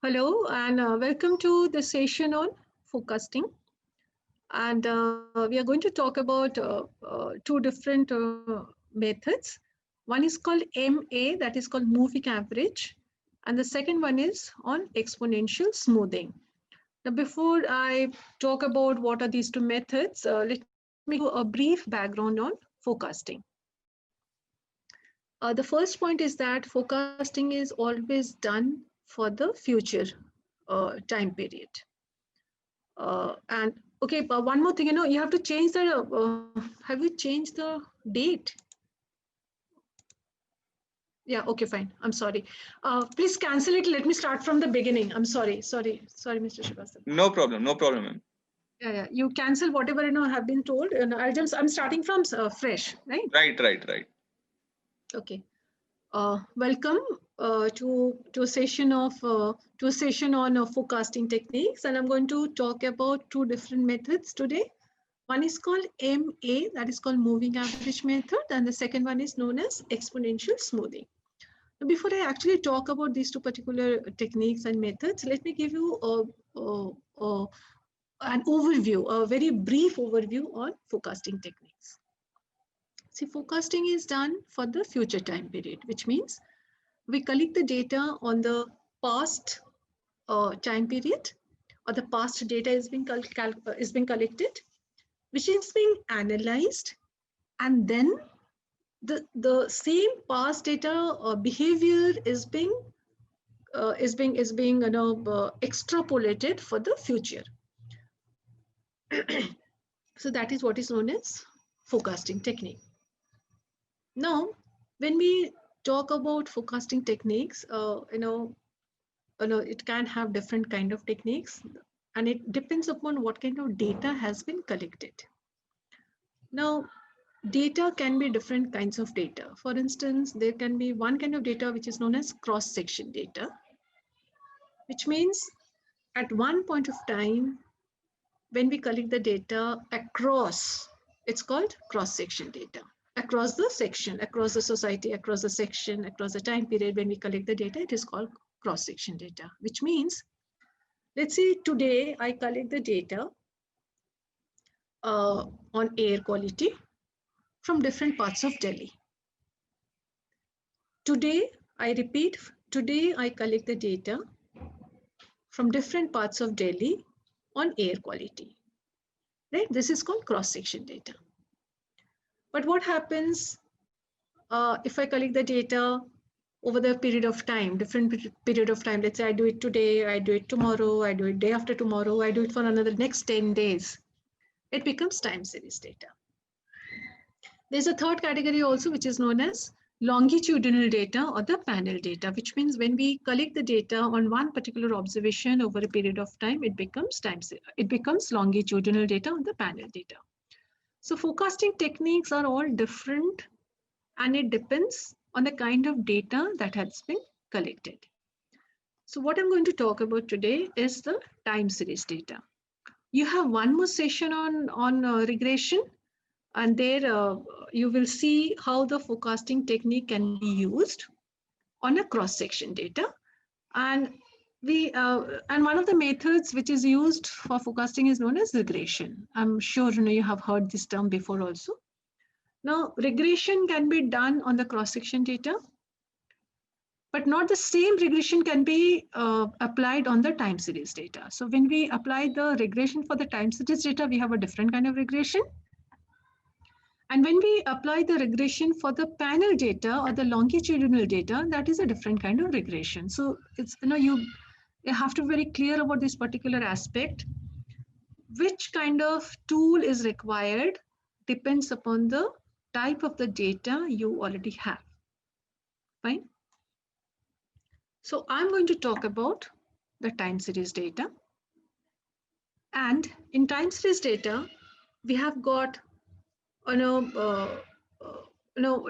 Hello and welcome to the session on forecasting. And we are going to talk about two different methods. One is called MA, that is called moving average, and the second one is on exponential smoothing. Now, before I talk about what are these two methods, let me give you a brief background on forecasting. The first point is that forecasting is always done for the future time period. And okay, but one more thing, you have to change the, have you changed the date? Yeah, okay, fine. I'm sorry. Please cancel it. Let me start from the beginning. I'm sorry, Mr. Srivastava. No problem, ma'am. Yeah. You cancel whatever have been told, and I'm starting from fresh, right? Right. Okay. Welcome to a session on forecasting techniques, and I'm going to talk about two different methods today. One is called MA, that is called moving average method, and the second one is known as exponential smoothing. Before I actually talk about these two particular techniques and methods, let me give you an overview, a very brief overview on forecasting techniques. See, forecasting is done for the future time period, which means we collect the data on the past time period, or the past data is being collected, which is being analyzed, and then the same past data behavior is being extrapolated for the future. So that is what is known as forecasting technique. Now, when we talk about forecasting techniques, it can have different kind of techniques, and it depends upon what kind of data has been collected. Now, data can be different kinds of data. For instance, there can be one kind of data which is known as cross-section data, which means at one point of time, when we collect the data across, it's called cross-section data. Across the section, across the society, across the section, across the time period, when we collect the data, it is called cross-section data, which means, let's say today I collect the data on air quality from different parts of Delhi. Today, I repeat, today I collect the data from different parts of Delhi on air quality. Right? This is called cross-section data. But what happens if I collect the data over the period of time, different period of time? Let's say I do it today, I do it tomorrow, I do it day after tomorrow, I do it for another next 10 days. It becomes time series data. There's a third category also, which is known as longitudinal data or the panel data, which means when we collect the data on one particular observation over a period of time, it becomes longitudinal data on the panel data. So forecasting techniques are all different, and it depends on the kind of data that has been collected. So what I'm going to talk about today is the time series data. You have one more session on regression, and there you will see how the forecasting technique can be used on a cross-section data. And and one of the methods which is used for forecasting is known as regression. I'm sure you have heard this term before also. Now, regression can be done on the cross-section data, but not the same regression can be applied on the time series data. So when we apply the regression for the time series data, we have a different kind of regression. And when we apply the regression for the panel data or the longitudinal data, that is a different kind of regression. So it's, you have to be very clear about this particular aspect. Which kind of tool is required depends upon the type of the data you already have. Fine. So I'm going to talk about the time series data. And in time series data, we have got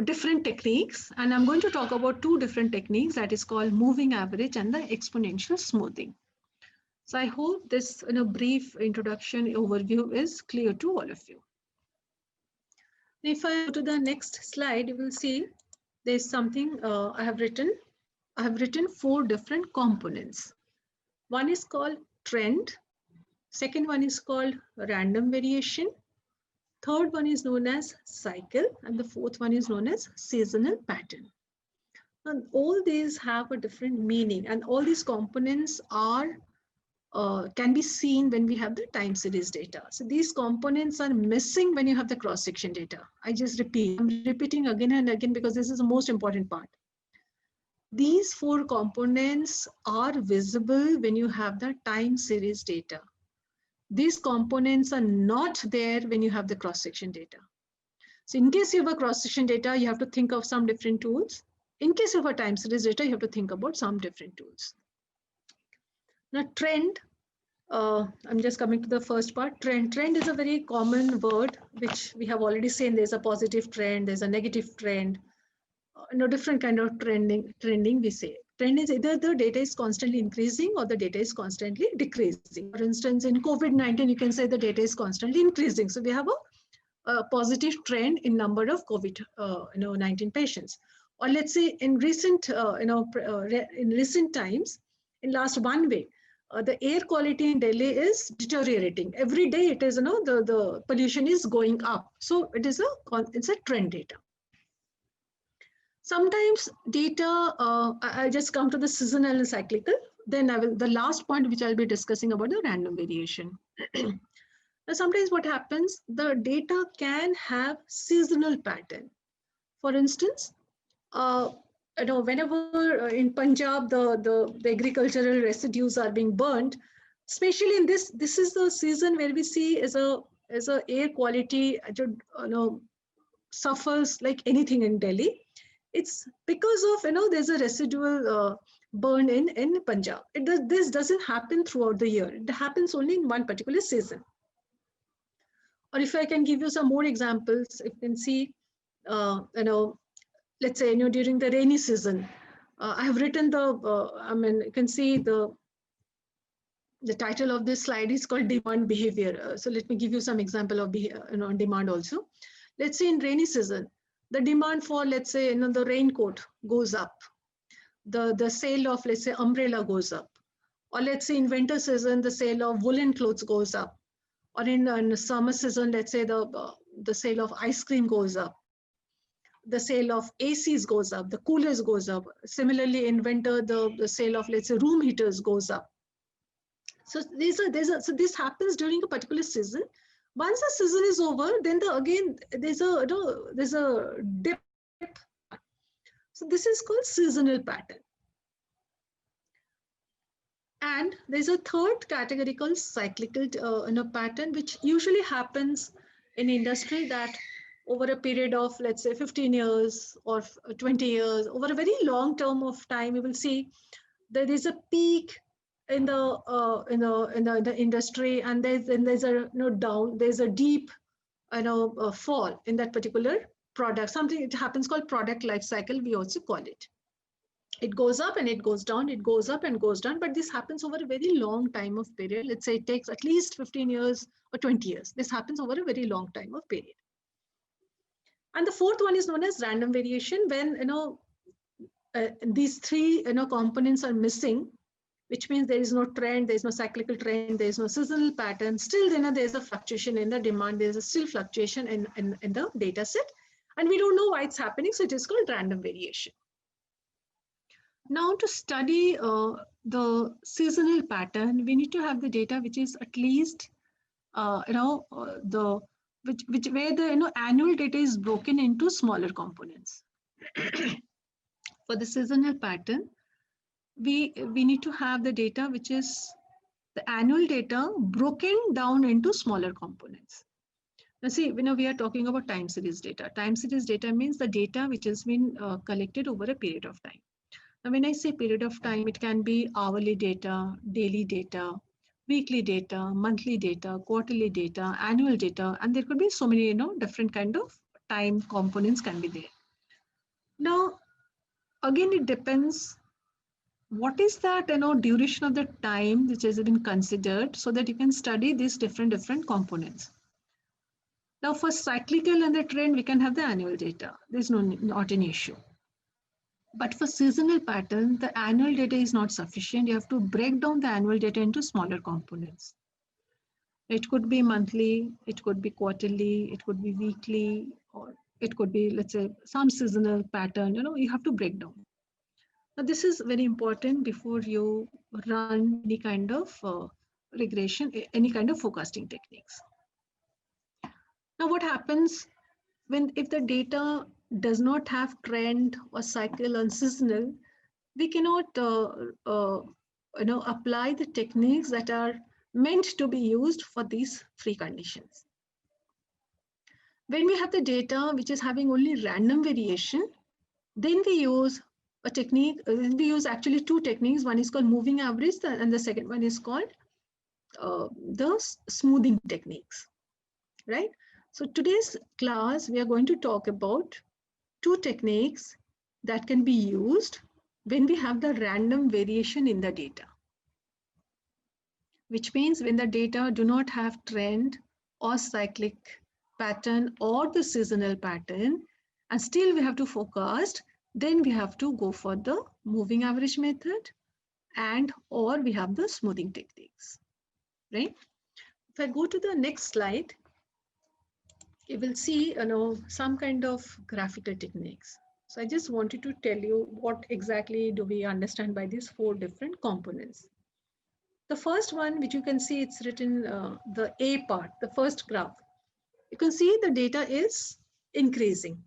different techniques, and I'm going to talk about two different techniques, that is called moving average and the exponential smoothing. So I hope this brief introduction overview is clear to all of you. If I go to the next slide, you will see there's something I have written. I have written 4 different components. One is called trend. Second one is called random variation. Third one is known as cycle. And the fourth one is known as seasonal pattern. And all these have a different meaning. And all these components are can be seen when we have the time series data. So these components are missing when you have the cross-section data. I'm repeating again and again because this is the most important part. These four components are visible when you have the time series data. These components are not there when you have the cross-section data. So in case you have a cross-section data, you have to think of some different tools. In case of a time series data, you have to think about some different tools. Now trend, I'm just coming to the first part. Trend is a very common word, which we have already seen. There's a positive trend, there's a negative trend, different kind of trending we say. Trend is either the data is constantly increasing or the data is constantly decreasing. For instance, in COVID-19, you can say the data is constantly increasing. So we have a positive trend in number of COVID-19 patients. Or let's say in recent, in recent times, in last 1 week, the air quality in Delhi is deteriorating. Every day it is, the pollution is going up. So it's a trend data. Sometimes data, I'll just come to the seasonal and cyclical. Then the last point which I'll be discussing about the random variation. Now, sometimes what happens, the data can have seasonal pattern. For instance, whenever in Punjab, the agricultural residues are being burned, especially in this is the season where we see as a air quality, suffers like anything in Delhi. It's because of, there's a residual burn in Punjab. This doesn't happen throughout the year. It happens only in one particular season. Or if I can give you some more examples, you can see, let's say, during the rainy season, I have written you can see the title of this slide is called demand behavior. So let me give you some example of demand also. Let's say in rainy season, the demand for, let's say, the raincoat goes up. The sale of, let's say, umbrella goes up. Or let's say in winter season, the sale of woolen clothes goes up. Or in summer season, let's say the sale of ice cream goes up. The sale of ACs goes up, the coolers goes up. Similarly, in winter, the sale of, let's say, room heaters goes up. So this happens during a particular season. Once the season is over, then there's a dip. So this is called seasonal pattern. And there's a third category called cyclical pattern, which usually happens in industry that over a period of, let's say, 15 years or 20 years, over a very long term of time, you will see there is a peak in the industry, and there's a down, there's a deep fall in that particular product. Something it happens called product life cycle, we also call it. It goes up and it goes down, it goes up and goes down, but this happens over a very long time of period. Let's say it takes at least 15 years or 20 years. This happens over a very long time of period. And the fourth one is known as random variation, when these three components are missing, which means there is no trend, there is no cyclical trend, there is no seasonal pattern. Still, there is a fluctuation in the demand. There is a still fluctuation in the data set, and we don't know why it's happening. So it is called random variation. Now, to study the seasonal pattern, we need to have the data which is at least where the annual data is broken into smaller components. For the seasonal pattern, we need to have the data which is the annual data broken down into smaller components. Now see, we are talking about time series data. Time series data means the data which has been collected over a period of time. Now, when I say period of time, it can be hourly data, daily data, weekly data, monthly data, quarterly data, annual data, and there could be so many, different kind of time components can be there. Now, again, it depends what is that, duration of the time which has been considered, so that you can study these different components. Now, for cyclical and the trend, we can have the annual data. There's not an issue. But for seasonal pattern, the annual data is not sufficient. You have to break down the annual data into smaller components. It could be monthly, it could be quarterly, it could be weekly, or it could be, let's say, some seasonal pattern. You have to break down. Now, this is very important before you run any kind of regression, any kind of forecasting techniques. Now, what happens if the data does not have trend or cycle or seasonal? We cannot apply the techniques that are meant to be used for these free conditions. When we have the data which is having only random variation, then we use a technique. We use actually two techniques. One is called moving average, and the second one is called the smoothing techniques, right? So today's class, we are going to talk about two techniques that can be used when we have the random variation in the data, which means when the data do not have trend or cyclic pattern or the seasonal pattern, and still we have to forecast, then we have to go for the moving average method or we have the smoothing techniques, right? If I go to the next slide, you will see some kind of graphical techniques. So I just wanted to tell you what exactly do we understand by these four different components. The first one, which you can see, it's written the A part, the first graph. You can see the data is increasing.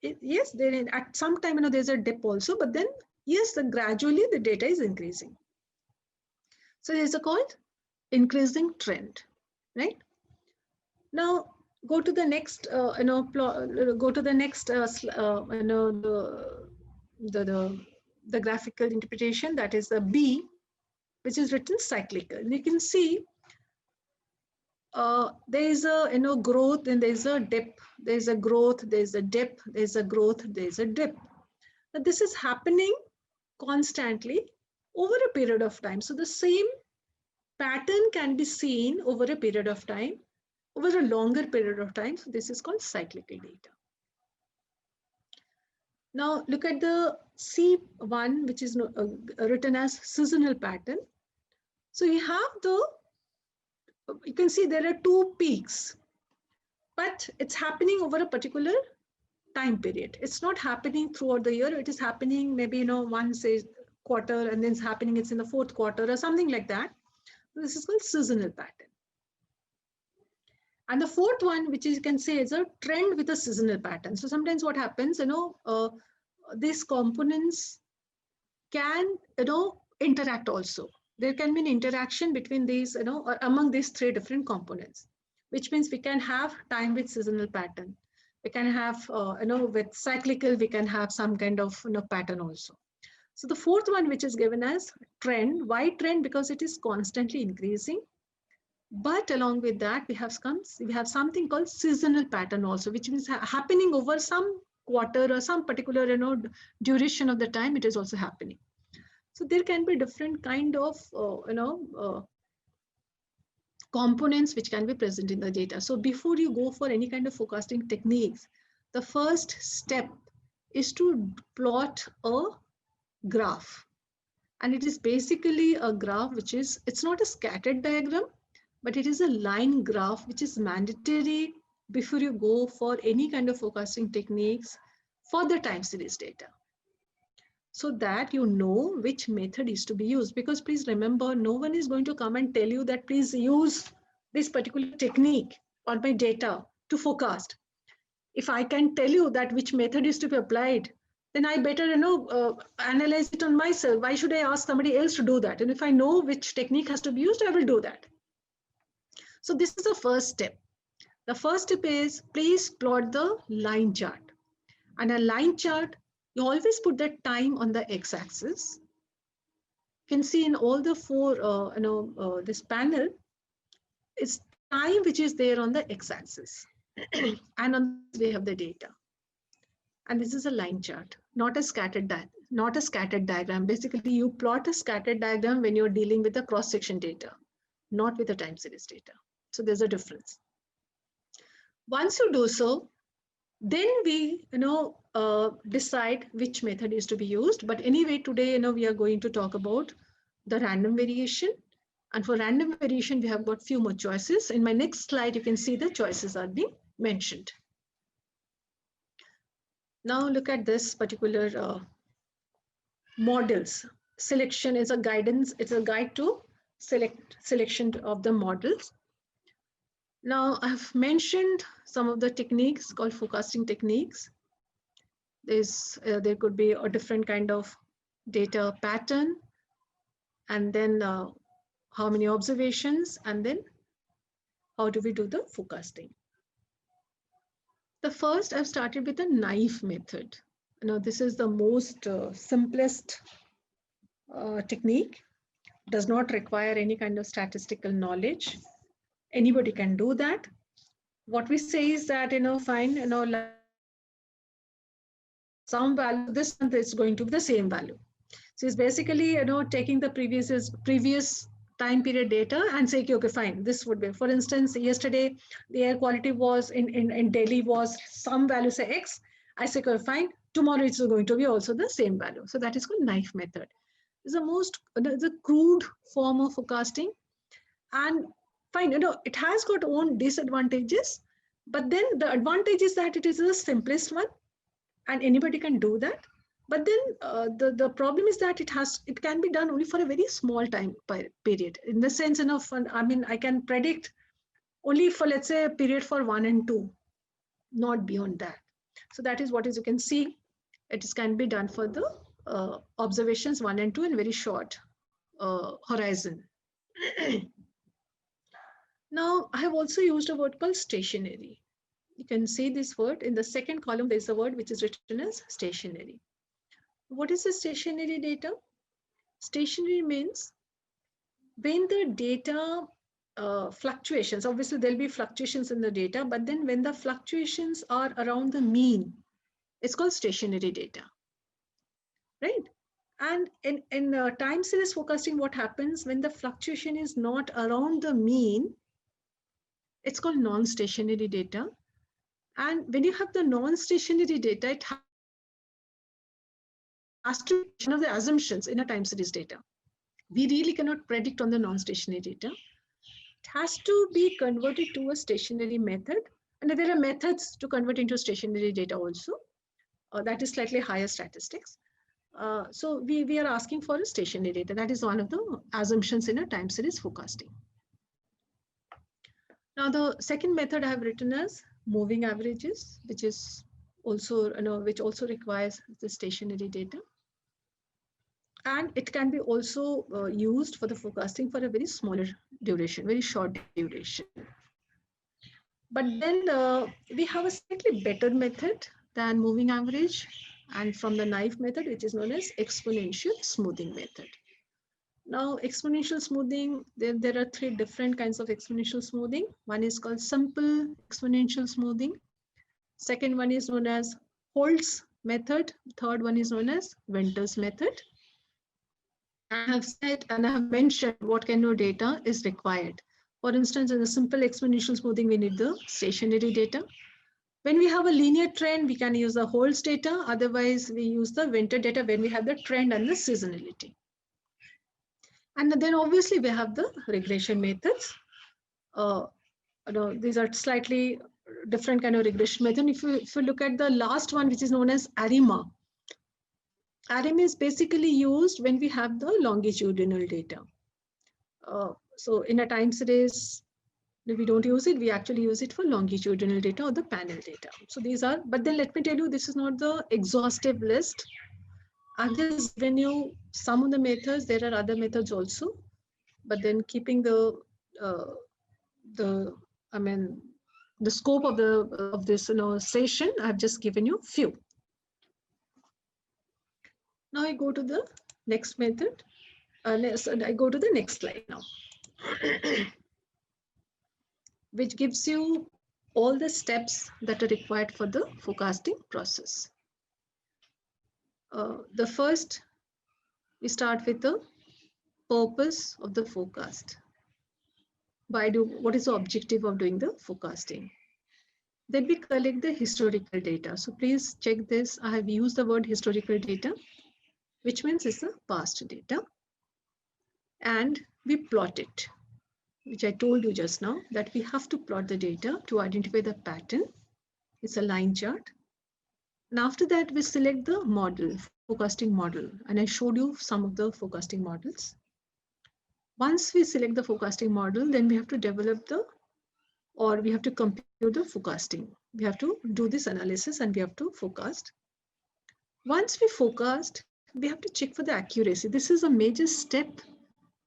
Yes, at some time there's a dip also, but then yes, gradually the data is increasing. So it's called increasing trend, right? Now go to the next, go to the next, the graphical interpretation, that is the B, which is written cyclical. And you can see there is a growth, and there is a dip. There is a growth, there is a dip, there is a growth, there is a dip. Now this is happening constantly over a period of time. So the same pattern can be seen over a period of time, over a longer period of time. So this is called cyclical data. Now look at the C1, which is written as seasonal pattern. So you can see there are two peaks, but it's happening over a particular time period. It's not happening throughout the year. It is happening maybe, once a quarter, and then it's in the fourth quarter or something like that. So this is called seasonal pattern. And the fourth one, which you can say is a trend with a seasonal pattern. So sometimes what happens, these components can, interact also. There can be an interaction between these, or among these three different components, which means we can have time with seasonal pattern. We can have, with cyclical, we can have some kind of pattern also. So the fourth one, which is given as trend. Why trend? Because it is constantly increasing. But along with that, we have something called seasonal pattern also, which means happening over some quarter or some particular duration of the time. It is also happening. So there can be different kind of components which can be present in the data. So before you go for any kind of forecasting techniques, the first step is to plot a graph. And it is basically a graph it's not a scattered diagram, but it is a line graph, which is mandatory before you go for any kind of forecasting techniques for the time series data, so that you know which method is to be used. Because please remember, no one is going to come and tell you that please use this particular technique on my data to forecast. If I can tell you that which method is to be applied, then I better analyze it on myself. Why should I ask somebody else to do that? And if I know which technique has to be used, I will do that. So this is the first step. The first step is, please plot the line chart. And a line chart, you always put the time on the x-axis. You can see in all the four, this panel, it's time which is there on the x-axis. And on this we have the data. And this is a line chart, not a scattered diagram. Basically, you plot a scattered diagram when you're dealing with the cross-section data, not with the time series data. So there's a difference. Once you do so, Then we, decide which method is to be used. But anyway, today, we are going to talk about the random variation. And for random variation, we have got few more choices. In my next slide, you can see the choices are being mentioned. Now look at this particular models. Selection is a guidance. It's a guide to selection of the models. Now I've mentioned some of the techniques called forecasting techniques. There could be a different kind of data pattern, and then how many observations, and then how do we do the forecasting. The first, I've started with the naive method. This is the most simplest technique. Does not require any kind of statistical knowledge. Anybody can do that. What we say is that, fine, some value, this month is going to be the same value. So it's basically, taking the previous time period data and say, okay, fine, this would be, for instance, yesterday, the air quality was in Delhi was some value, say X. I say, okay, fine, tomorrow it's going to be also the same value. So that is called naive method. It's the crude form of forecasting. And fine, it has got own disadvantages, but then the advantage is that it is the simplest one and anybody can do that. But then the problem is that it can be done only for a very small time period. In the sense, I can predict only for, let's say, a period for 1 and 2, not beyond that. So that is what is, you can see, can be done for the observations 1 and 2 in very short horizon. Now, I have also used a word called stationary. You can see this word in the second column. There's a word which is written as stationary. What is the stationary data? Stationary means when the data fluctuations, obviously there'll be fluctuations in the data, but then when the fluctuations are around the mean, it's called stationary data, right? And in time series forecasting, what happens when the fluctuation is not around the mean, it's called non-stationary data. And when you have the non-stationary data, it has to be one of the assumptions in a time series data. We really cannot predict on the non-stationary data. It has to be converted to a stationary method. And there are methods to convert into stationary data also. That is slightly higher statistics. So we are asking for a stationary data. That is one of the assumptions in a time series forecasting. Now, the second method I have written as moving averages, which is also, which also requires the stationary data. And it can be also used for the forecasting for a very smaller duration, very short duration. But then we have a slightly better method than moving average, and from the naive method, which is known as exponential smoothing method. Now, exponential smoothing, there are 3 different kinds of exponential smoothing. One is called simple exponential smoothing. Second one is known as Holt's method. Third one is known as Venters method. I have said and I have mentioned what kind of data is required. For instance, in a simple exponential smoothing, we need the stationary data. When we have a linear trend, we can use the Holt's data. Otherwise, we use the Venters data when we have the trend and the seasonality. And then obviously we have the regression methods. These are slightly different kind of regression method. If you look at the last one, which is known as ARIMA. ARIMA is basically used when we have the longitudinal data. So in a time series, we don't use it. We actually use it for longitudinal data or the panel data. So these are, but then let me tell you, this is not the exhaustive list. I've just given you some of the methods. There are other methods also, but then keeping the scope of this session, I've just given you few. Now I go to the next method. I go to the next slide now, which gives you all the steps that are required for the forecasting process. The first, we start with the purpose of the forecast. What is the objective of doing the forecasting? Then we collect the historical data. So please check this. I have used the word historical data, which means it's the past data. And we plot it, which I told you just now, that we have to plot the data to identify the pattern. It's a line chart. And after that, we select the model, forecasting model. And I showed you some of the forecasting models. Once we select the forecasting model, then we have to develop we have to compute the forecasting. We have to do this analysis and we have to forecast. Once we forecast, we have to check for the accuracy. This is a major step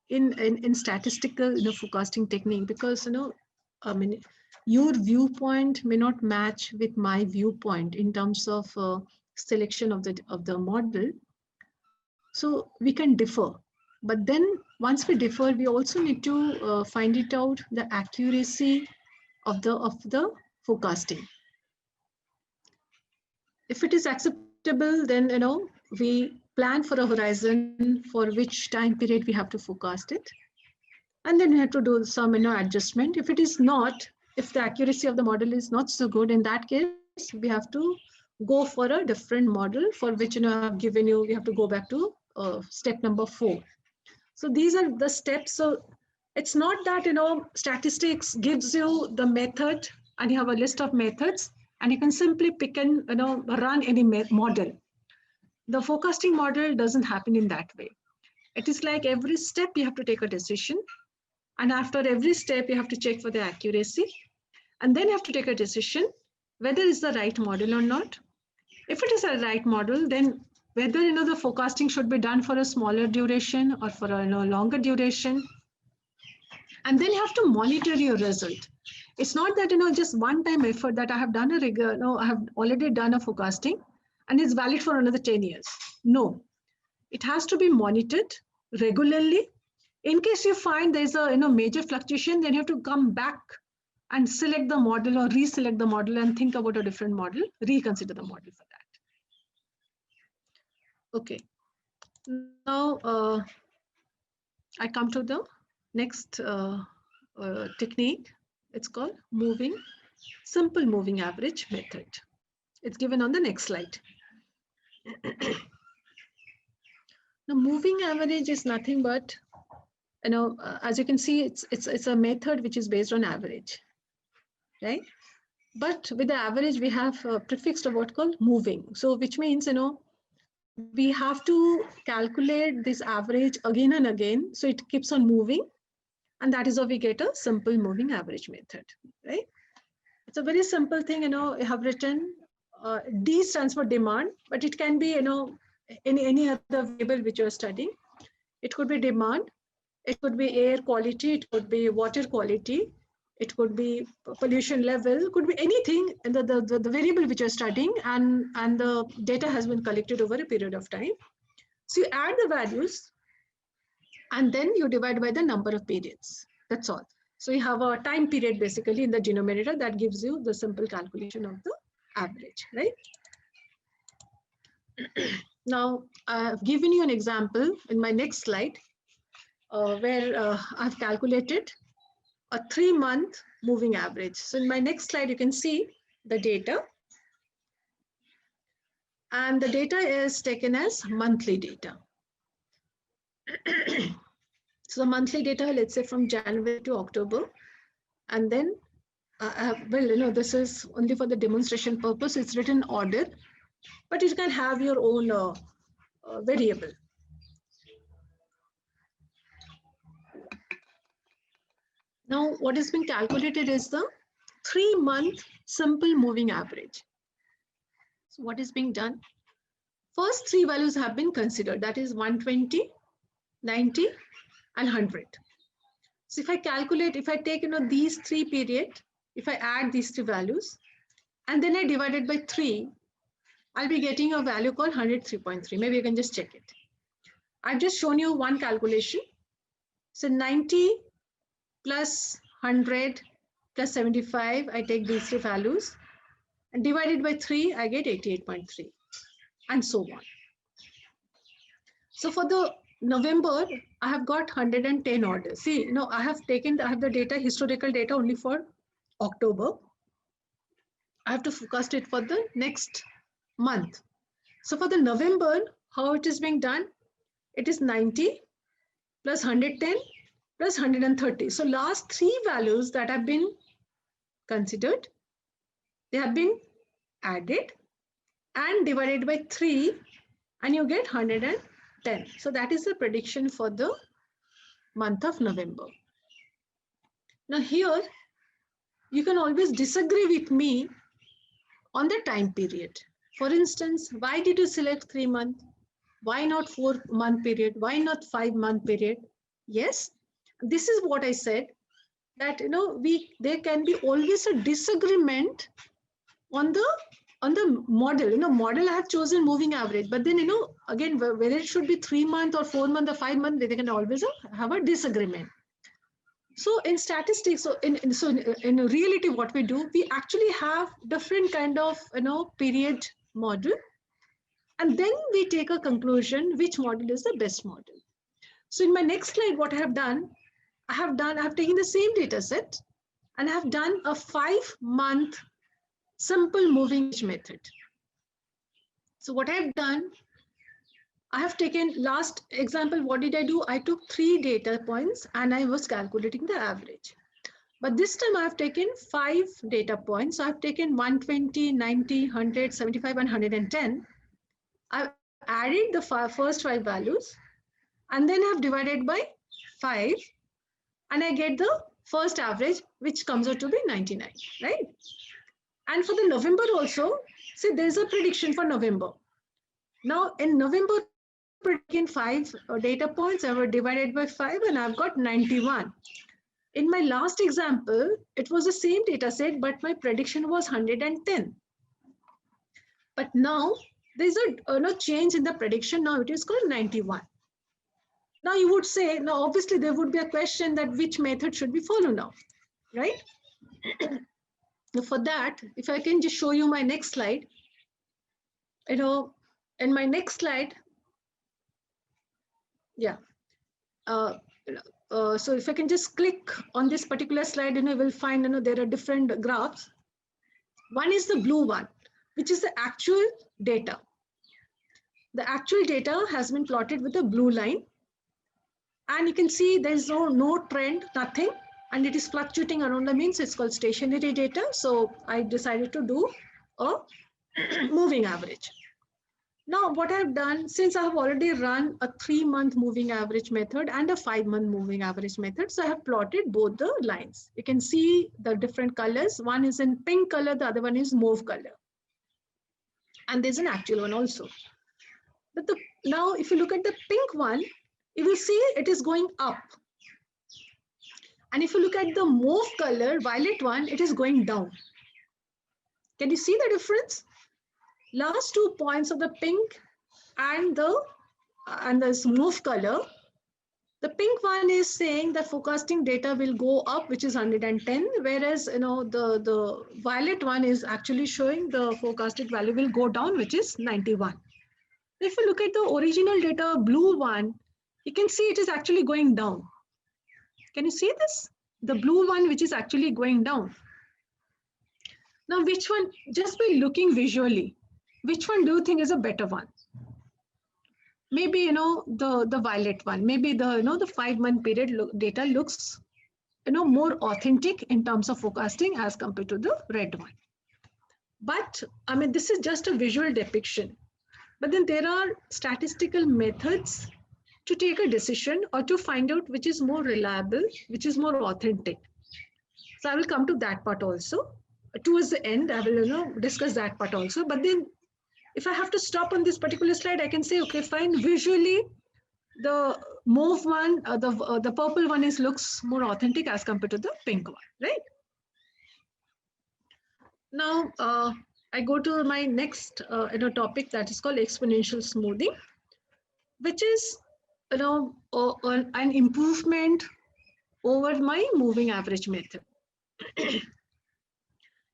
in statistical forecasting technique, because I mean, your viewpoint may not match with my viewpoint in terms of selection of the model. So we can differ, but then once we differ, we also need to find it out the accuracy of the forecasting. If it is acceptable, then we plan for a horizon for which time period we have to forecast it, and then we have to do some adjustment. If it is not, if the accuracy of the model is not so good, in that case we have to go for a different model, for which I've given you. We have to go back to step number 4. So these are the steps. So it's not that statistics gives you the method and you have a list of methods and you can simply pick and run any model. The forecasting model doesn't happen in that way. It is like every step you have to take a decision, and after every step you have to check for the accuracy, and then you have to take a decision whether it's the right model or not. If it is a right model, then whether the forecasting should be done for a smaller duration or for a longer duration, and then you have to monitor your result. It's not that just one time effort that I have done I have already done a forecasting and it's valid for another 10 years. No, it has to be monitored regularly. In case you find there's a major fluctuation, then you have to come back and select the model or reselect the model and think about a different model, reconsider the model for that. Okay, now I come to the next technique. It's called simple moving average method. It's given on the next slide. Now, moving average is nothing but, as you can see, it's a method which is based on average, right? But with the average, we have prefixed a word called moving. So which means, we have to calculate this average again and again. So it keeps on moving. And that is how we get a simple moving average method, right? It's a very simple thing, I have written D stands for demand, but it can be, any other variable which you're studying. It could be demand, it could be air quality, it could be water quality, it could be pollution level, it could be anything, and the variable which you're studying, and the data has been collected over a period of time. So you add the values, and then you divide by the number of periods. That's all. So you have a time period basically in the denominator that gives you the simple calculation of the average, right? Now, I've given you an example in my next slide where I've calculated a 3-month moving average. So in my next slide, you can see the data. And the data is taken as monthly data. So the monthly data, let's say from January to October. And then, well, this is only for the demonstration purpose. It's written order, but you can have your own variable. Now, what is being calculated is the 3-month simple moving average. So what is being done? First 3 values have been considered, that is 120, 90, and 100. So if I calculate, if I take these 3 periods, if I add these 3 values, and then I divide it by 3, I'll be getting a value called 103.3. Maybe you can just check it. I've just shown you one calculation. So 90 plus 100 plus 75, I take these 3 values, and divided by 3, I get 88.3, and so on. So for the November, I have got 110 orders. See, I have the data, historical data only for October. I have to forecast it for the next month. So for the November, how it is being done? It is 90 plus 110 plus 130. So last three values that have been considered, they have been added and divided by 3 and you get 110. So that is the prediction for the month of November. Now here, you can always disagree with me on the time period. For instance, why did you select 3 months? Why not 4 month period? Why not 5 month period? Yes, this is what I said, that there can be always a disagreement on the model. Model I have chosen moving average, but then again, whether it should be 3 month or 4 month or 5 month, they can always have a disagreement. So in statistics, so in reality, what we do, we actually have different kind of period model, and then we take a conclusion which model is the best model. So in my next slide, what I have done, I have taken the same data set and I have done a 5 month simple moving average method. So what I have done, I have taken last example, what did I do? I took 3 data points and I was calculating the average. But this time I have taken 5 data points. So I have taken 120, 90, 100, 75 and 110. I've added the first 5 values and then I've divided by 5 and I get the first average, which comes out to be 99, right? And for the November also, see, there's a prediction for November. Now in November, in 5 data points, I have divided by 5 and I've got 91. In my last example, it was the same data set, but my prediction was 110. But now there's a change in the prediction. Now it is called 91. Now you would say, now obviously there would be a question that which method should we follow now, right? Now for that, if I can just show you my next slide, in my next slide, yeah. So if I can just click on this particular slide, we'll find, there are different graphs. One is the blue one, which is the actual data. The actual data has been plotted with a blue line. And you can see there's no trend, nothing. And it is fluctuating around the mean, so it's called stationary data. So I decided to do a moving average. Now what I've done, since I have already run a 3-month moving average method and a 5-month moving average method, so I have plotted both the lines. You can see the different colors. One is in pink color, the other one is mauve color. And there's an actual one also. But now if you look at the pink one, you will see it is going up. And if you look at the mauve color, violet one, it is going down. Can you see the difference? Last 2 points of the pink and this mauve color, the pink one is saying that forecasting data will go up, which is 110, whereas the violet one is actually showing the forecasted value will go down, which is 91. If you look at the original data, blue one, you can see it is actually going down. Can you see this? The blue one, which is actually going down. Now, which one, just by looking visually, which one do you think is a better one? Maybe, the violet one, maybe the 5-month period data looks, more authentic in terms of forecasting as compared to the red one. But I mean, this is just a visual depiction. But then there are statistical methods to take a decision or to find out which is more reliable, which is more authentic. So I will come to that part also. Towards the end, I will discuss that part also. But then if I have to stop on this particular slide, I can say, okay, fine, visually, the mauve one, the purple one looks more authentic as compared to the pink one, right? Now, I go to my next topic that is called exponential smoothing, which is an improvement over my moving average method.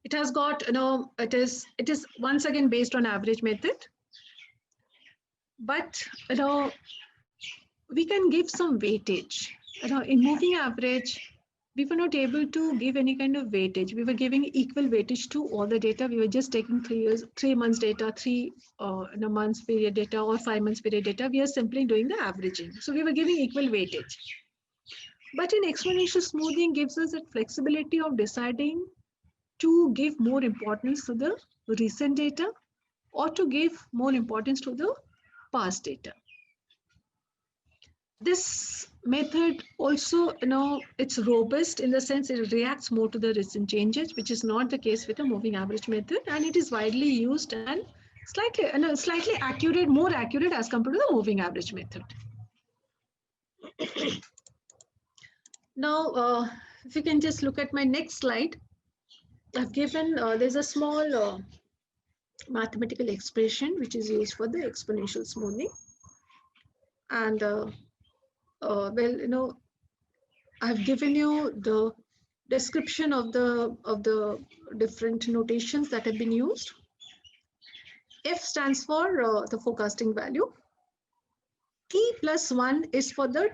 It has got, it is once again based on average method, but we can give some weightage. In moving average, we were not able to give any kind of weightage. We were giving equal weightage to all the data. We were just taking 3 months data, months period data, or 5 months period data. We are simply doing the averaging. So we were giving equal weightage. But in exponential smoothing gives us that flexibility of deciding to give more importance to the recent data or to give more importance to the past data. This method also, it's robust in the sense it reacts more to the recent changes, which is not the case with the moving average method, and it is widely used and slightly accurate, more accurate as compared to the moving average method. Now, if you can just look at my next slide, I've given, there's a small mathematical expression which is used for the exponential smoothing. And well, I've given you the description of the different notations that have been used. F stands for the forecasting value. T plus 1 is for the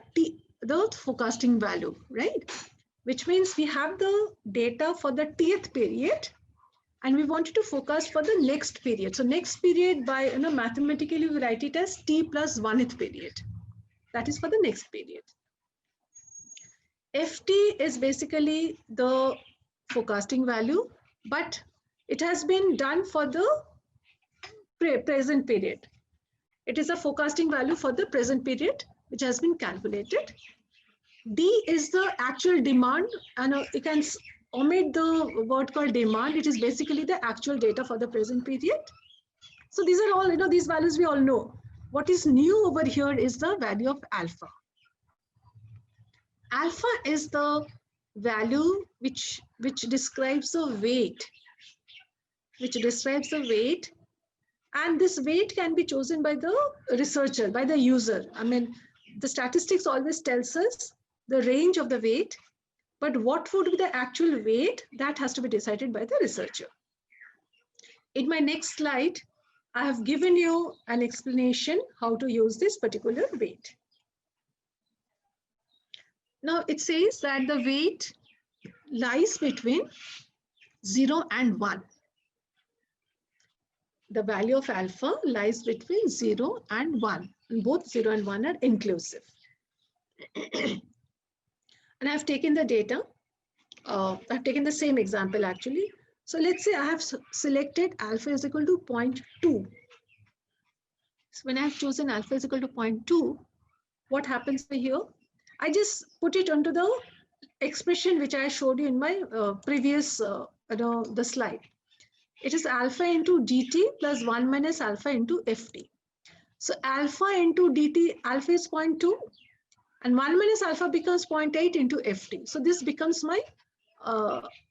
forecasting value, right? Which means we have the data for the tth period, and we wanted to forecast for the next period. So next period, by mathematically we write it as T plus 1th period. That is for the next period. Ft is basically the forecasting value, but it has been done for the present period. It is a forecasting value for the present period, which has been calculated. D is the actual demand, and you can omit the word called demand. It is basically the actual data for the present period. So these are all, these values we all know. What is new over here is the value of alpha. Alpha is the value which describes the weight, and this weight can be chosen by the researcher, by the user. I mean, the statistics always tells us the range of the weight, but what would be the actual weight, that has to be decided by the researcher. In my next slide, I have given you an explanation how to use this particular weight. Now it says that the weight lies between 0 and 1. The value of alpha lies between 0 and 1. And both 0 and 1 are inclusive. And I've taken the data. I've taken the same example actually. So let's say I have selected alpha is equal to 0.2. So when I have chosen alpha is equal to 0.2, what happens here? I just put it onto the expression which I showed you in my previous the slide. It is alpha into dt plus 1 minus alpha into ft. So alpha into dt, alpha is 0.2, and 1 minus alpha becomes 0.8 into ft. So this becomes my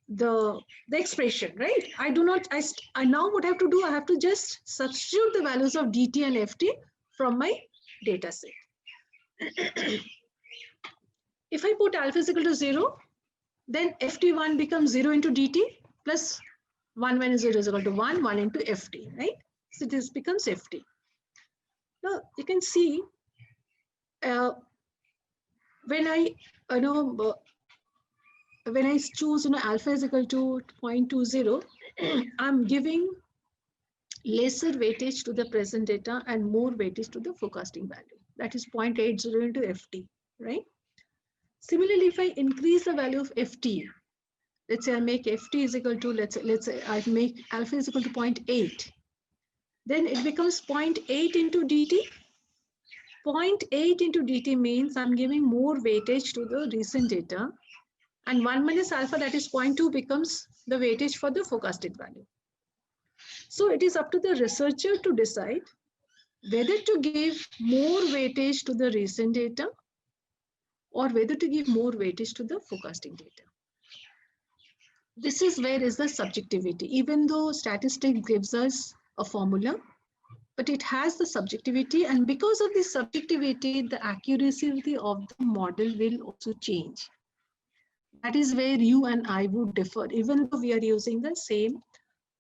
the expression, right? I now what I have to do, I have to just substitute the values of dt and ft from my data set. If I put alpha is equal to 0, then ft1 becomes 0 into dt plus 1 minus 0 is equal to 1, 1 into ft, right? So this becomes ft. Now you can see when I choose alpha is equal to 0.20, I'm giving lesser weightage to the present data and more weightage to the forecasting value. That is 0.80 into ft, right? Similarly, if I increase the value of ft, let's say I make ft is equal to, let's say I make alpha is equal to 0.8, then it becomes 0.8 into dt. 0.8 into dt means I'm giving more weightage to the recent data, and 1 minus alpha, that is 0.2, becomes the weightage for the forecasted value. So it is up to the researcher to decide whether to give more weightage to the recent data or whether to give more weightage to the forecasting data. This is where is the subjectivity. Even though statistics gives us a formula, but it has the subjectivity, and because of this subjectivity, the accuracy of the model will also change. That is where you and I would differ, even though we are using the same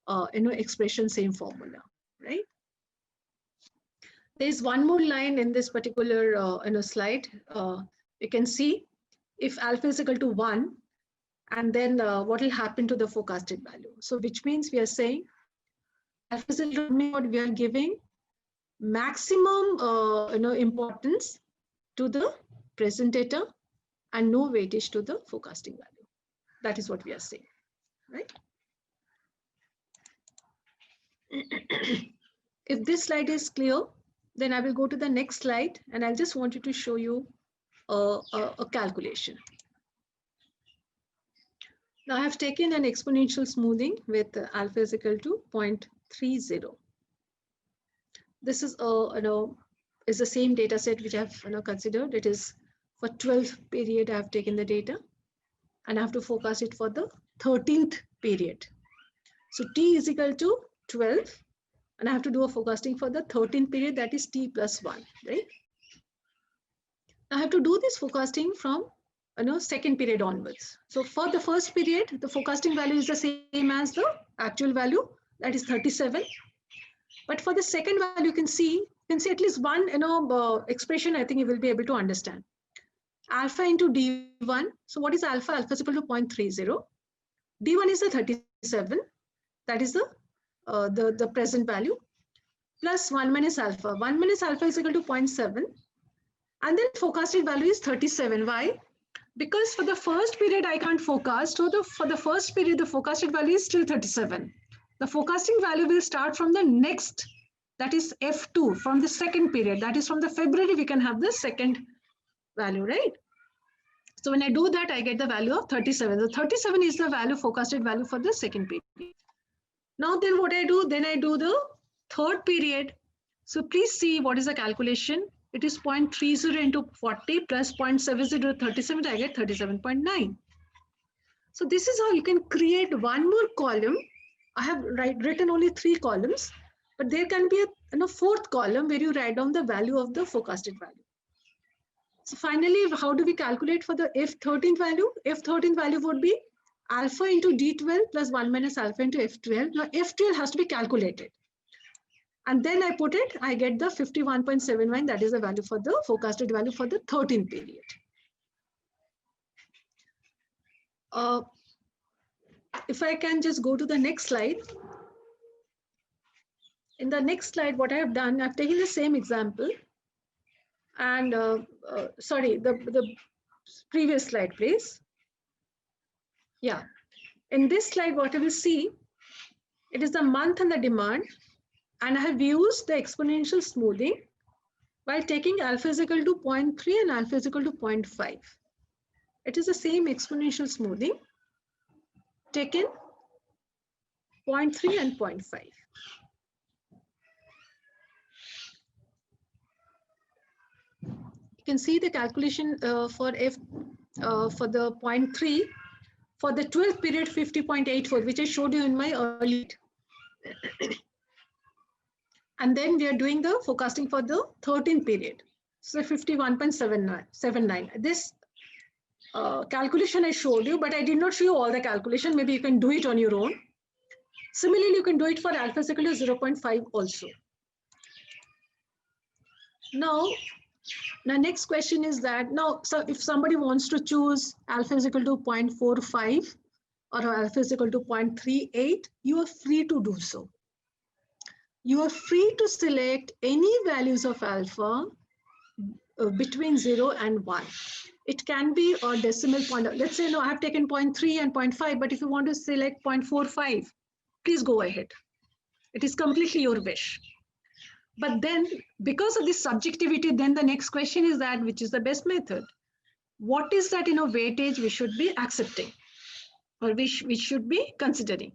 expression, same formula, right? There's one more line in this particular slide. You can see if alpha is equal to 1, and then what will happen to the forecasted value. So which means we are saying alpha is equal to what we are giving maximum importance to the present data and no weightage to the forecasting value. That is what we are saying, right? If this slide is clear, then I will go to the next slide and I just wanted to show you a calculation. Now I have taken an exponential smoothing with alpha is equal to 0.30. This is is the same data set which I have considered. It is for 12th period I have taken the data and I have to forecast it for the 13th period. So t is equal to 12 and I have to do a forecasting for the 13th period, that is t plus 1, right? I have to do this forecasting from second period onwards. So for the first period, the forecasting value is the same as the actual value, that is 37. But for the second value, you can see at least one expression. I think you will be able to understand. Alpha into d1. So what is alpha? Alpha is equal to 0.30. d1 is the 37. That is the present value. Plus 1 minus alpha. 1 minus alpha is equal to 0.7. And then forecasted value is 37. Why? Because for the first period, I can't forecast. So for the first period, the forecasted value is still 37. The forecasting value will start from the next, that is F2, from the second period. That is from the February, we can have the second value, right? So when I do that, I get the value of 37. The 37 is the value, forecasted value for the second period. Now then what I do, then I do the third period. So please see what is the calculation. It is 0.30 into 40 plus 0.70 to 37, I get 37.9. So this is how you can create one more column. I have written only 3 columns, but there can be a fourth column where you write down the value of the forecasted value. So finally, how do we calculate for the F13 value? F13 value would be alpha into D12 plus 1 minus alpha into F12. Now F12 has to be calculated. And then I put it, I get the 51.79, that is the value for the forecasted value for the 13th period. If I can just go to the next slide. In the next slide, what I have done, I've taken the same example. And sorry, the previous slide, please. Yeah. In this slide, what you will see, it is the month and the demand. And I have used the exponential smoothing while taking alpha is equal to 0.3 and alpha is equal to 0.5. It is the same exponential smoothing taken 0.3 and 0.5. You can see the calculation for the 0.3 for the 12th period 50.84, which I showed you in my early. And then we are doing the forecasting for the 13th period. So 51.79. This calculation I showed you, but I did not show you all the calculation. Maybe you can do it on your own. Similarly, you can do it for alpha is equal to 0.5 also. Now, the next question is that so if somebody wants to choose alpha is equal to 0.45 or alpha is equal to 0.38, you are free to do so. You are free to select any values of alpha between 0 and 1. It can be a decimal point. Let's say, no, I have taken 0.3 and 0.5, but if you want to select 0.45, please go ahead. It is completely your wish. But then, because of this subjectivity, then the next question is that, which is the best method? What is that weightage we should be accepting or we should be considering?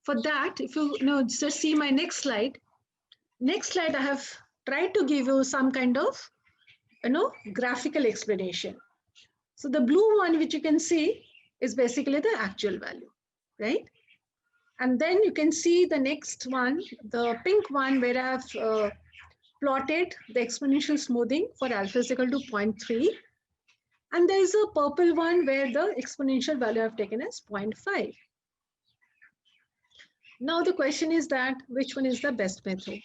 For that, if you just see my next slide, I have tried to give you some kind of graphical explanation. So the blue one, which you can see, is basically the actual value, right? And then you can see the next one, the pink one, where I have plotted the exponential smoothing for alpha is equal to 0.3. And there is a purple one where the exponential value I have taken as 0.5. Now the question is that which one is the best method?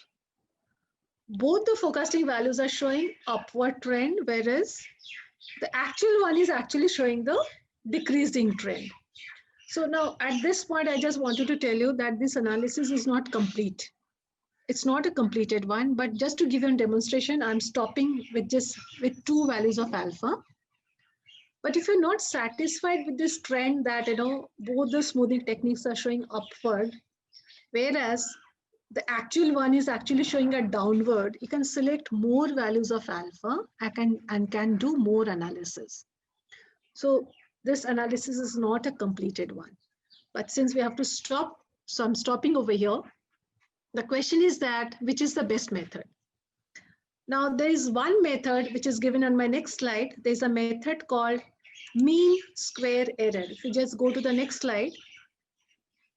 Both the forecasting values are showing upward trend, whereas the actual one is actually showing the decreasing trend. So now at this point, I just wanted to tell you that this analysis is not complete. It's not a completed one, but just to give you a demonstration, I'm stopping with just with 2 values of alpha. But if you're not satisfied with this trend that, both the smoothing techniques are showing upward, whereas the actual one is actually showing a downward, you can select more values of alpha and can do more analysis. So this analysis is not a completed one. But since we have to stop, so I'm stopping over here. The question is that, which is the best method? Now there is one method which is given on my next slide. There's a method called mean square error. If you just go to the next slide,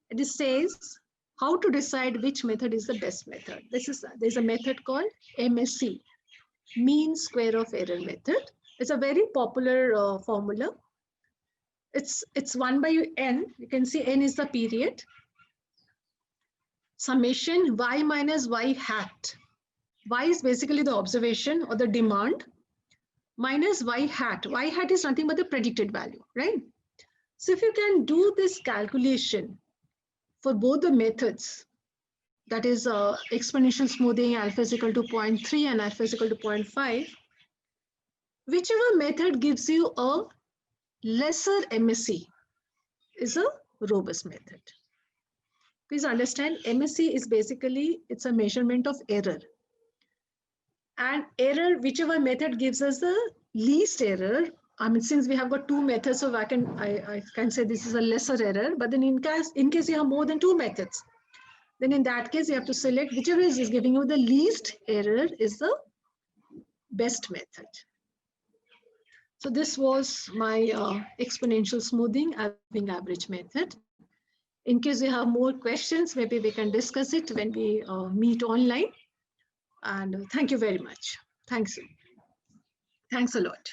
it says how to decide which method is the best method. There's a method called MSE, mean square of error method. It's a very popular formula. It's 1 by n. You can see n is the period. Summation y minus y hat. Y is basically the observation or the demand minus y hat. Y hat is nothing but the predicted value, right? So if you can do this calculation for both the methods, that is exponential smoothing, alpha is equal to 0.3 and alpha is equal to 0.5, whichever method gives you a lesser MSE is a robust method. Please understand, MSE is basically, it's a measurement of error. And error, whichever method gives us the least error, I mean, since we have got 2 methods, so I can say this is a lesser error, but then in case you have more than 2 methods, then in that case, you have to select whichever is giving you the least error is the best method. So this was my exponential smoothing having average method. In case you have more questions, maybe we can discuss it when we meet online. And thank you very much. Thanks a lot.